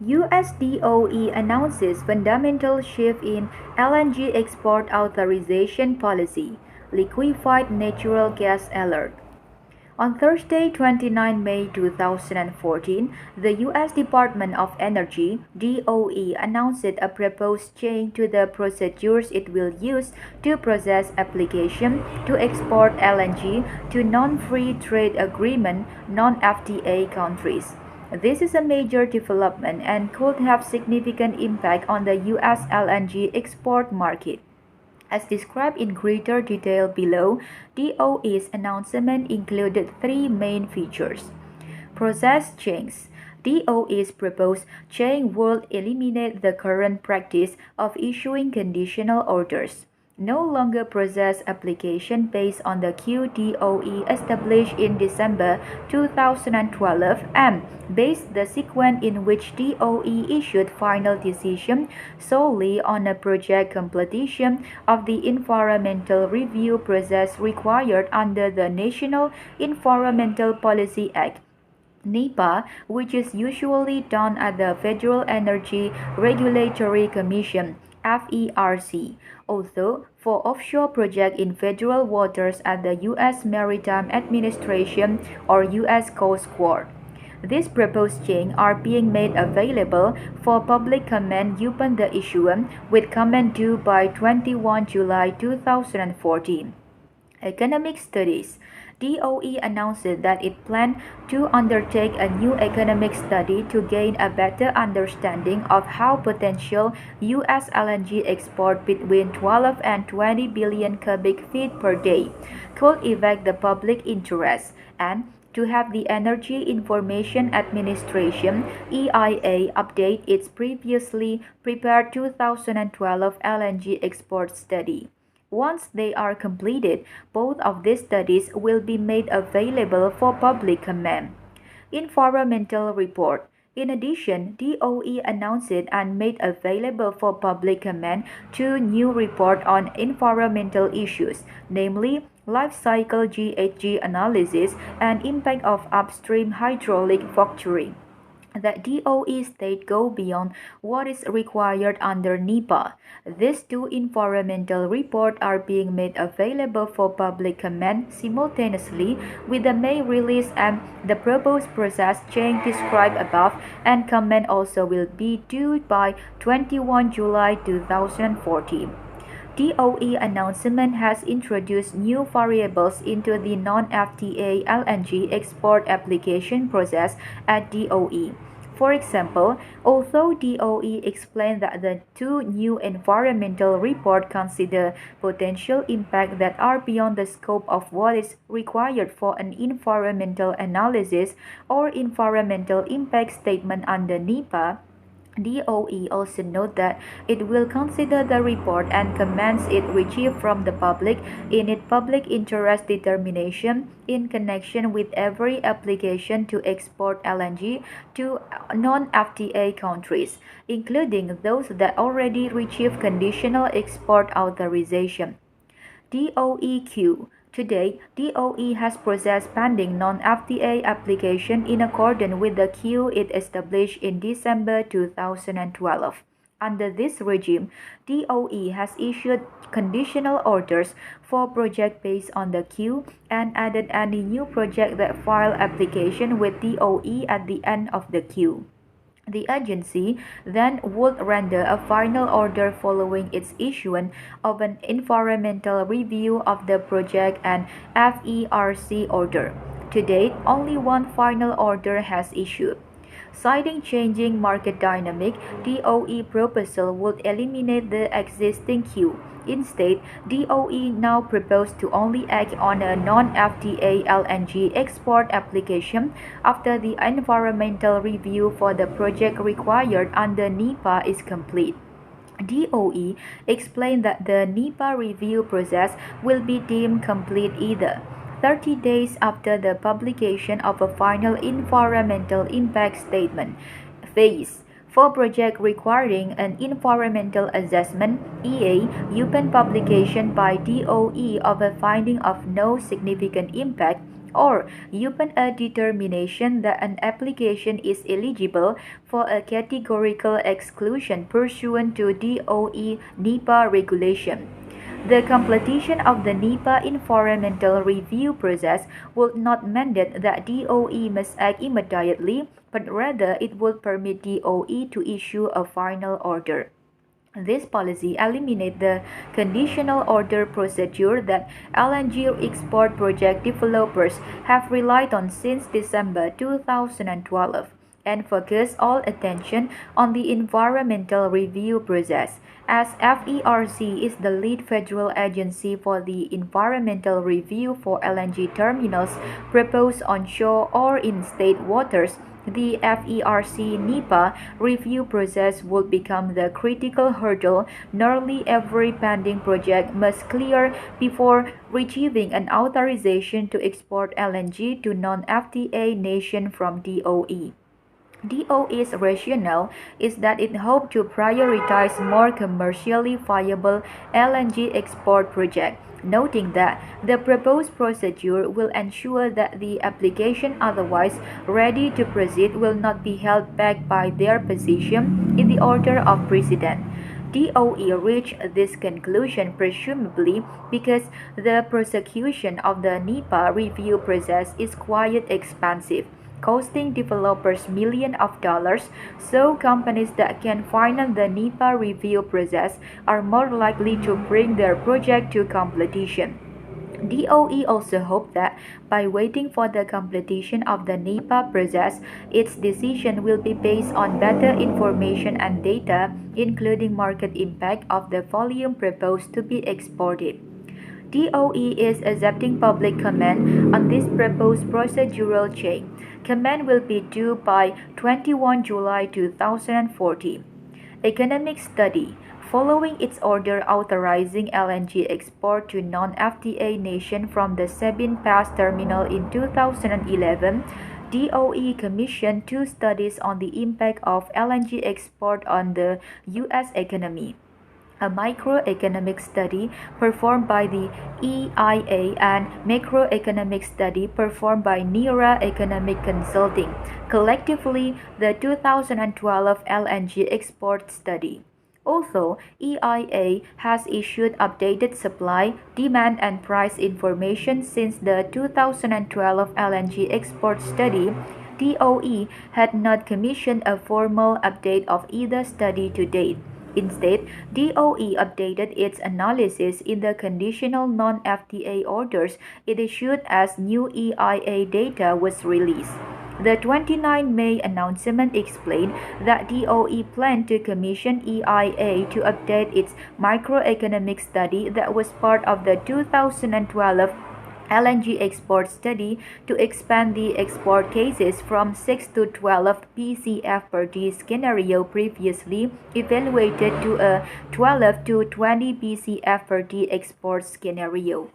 US DOE announces fundamental shift in LNG export authorization policy. Liquefied natural gas alert. On Thursday, 29 May 2014, the U.S. Department of Energy (DOE) announced a proposed change to the procedures it will use to process applications to export LNG to non-free trade agreement (non-FTA) countries. This is a major development and could have significant impact on the U.S. LNG export market. As described in greater detail below, DOE's announcement included three main features. Process change. DOE's proposed change would eliminate the current practice of issuing conditional orders. No longer process application based on the queue DOE established in December 2012 and based the sequence in which DOE issued final decision solely on a project completion of the environmental review process required under the National Environmental Policy Act. NEPA, which is usually done at the Federal Energy Regulatory Commission (FERC), although for offshore projects in federal waters at the U.S. Maritime Administration or U.S. Coast Guard. These proposed changes are being made available for public comment upon the issuance, with comment due by 21 July 2014. Economic studies. DOE announced that it planned to undertake a new economic study to gain a better understanding of how potential U.S. LNG export between 12 and 20 billion cubic feet per day could affect the public interest, and to have the Energy Information Administration (EIA) update its previously prepared 2012 LNG export study. Once they are completed, both of these studies will be made available for public comment. Environmental report. In addition, DOE announced and made available for public comment two new reports on environmental issues, namely life cycle GHG analysis and impact of upstream hydraulic fracturing. The DOE state go beyond what is required under NEPA. These two environmental reports are being made available for public comment simultaneously with the May release, and the proposed process change described above and comment also will be due by 21 July 2014. DOE announcement has introduced new variables into the non-FTA LNG export application process at DOE. For example, although DOE explained that the two new environmental reports consider potential impacts that are beyond the scope of what is required for an environmental analysis or environmental impact statement under NEPA, DOE also noted that it will consider the report and comments it received from the public in its public interest determination in connection with every application to export LNG to non-FTA countries, including those that already receive conditional export authorization. DOEQ. Today, DOE has processed pending non-FTA application in accordance with the queue it established in December 2012. Under this regime, DOE has issued conditional orders for projects based on the queue and added any new project that file application with DOE at the end of the queue. The agency then would render a final order following its issuance of an environmental review of the project and FERC order. To date, only one final order has issued. Citing changing market dynamic, DOE proposal would eliminate the existing queue. Instead, DOE now proposes to only act on a non-FTA LNG export application after the environmental review for the project required under NEPA is complete. DOE explained that the NEPA review process will be deemed complete either 30 days after the publication of a final environmental impact statement phase. For projects requiring an environmental assessment (EA) upon publication by DOE of a finding of no significant impact, or upon a determination that an application is eligible for a categorical exclusion pursuant to DOE NEPA regulation. The completion of the NEPA environmental review process would not mandate that DOE must act immediately, but rather it would permit DOE to issue a final order. This policy eliminates the conditional order procedure that LNG export project developers have relied on since December 2012 and focus all attention on the environmental review process. As FERC is the lead federal agency for the environmental review for LNG terminals proposed onshore or in state waters, the FERC NEPA review process would become the critical hurdle nearly every pending project must clear before receiving an authorization to export LNG to non-FTA nation from DOE. DOE's rationale is that it hoped to prioritize more commercially viable LNG export projects, noting that the proposed procedure will ensure that the application otherwise ready to proceed will not be held back by their position in the order of precedence. DOE reached this conclusion presumably because the prosecution of the NEPA review process is quite expensive, costing developers millions of dollars, so companies that can finance the NEPA review process are more likely to bring their project to completion. DOE also hoped that by waiting for the completion of the NEPA process, its decision will be based on better information and data, including market impact of the volume proposed to be exported. DOE is accepting public comment on this proposed procedural change. Comment will be due by 21 July 2040. Economic study. Following its order authorizing LNG export to non-FTA nation from the Sabine Pass terminal in 2011, DOE commissioned two studies on the impact of LNG export on the U.S. economy: a microeconomic study performed by the EIA and macroeconomic study performed by NERA Economic Consulting, collectively the 2012 LNG export study. Also, EIA has issued updated supply, demand, and price information since the 2012 LNG export study. DOE had not commissioned a formal update of either study to date. Instead, DOE updated its analysis in the conditional non-FTA orders it issued as new EIA data was released. The 29 May announcement explained that DOE planned to commission EIA to update its microeconomic study that was part of the 2012 LNG export study to expand the export cases from 6 to 12 BCF per D scenario previously evaluated to a 12 to 20 BCF per D export scenario.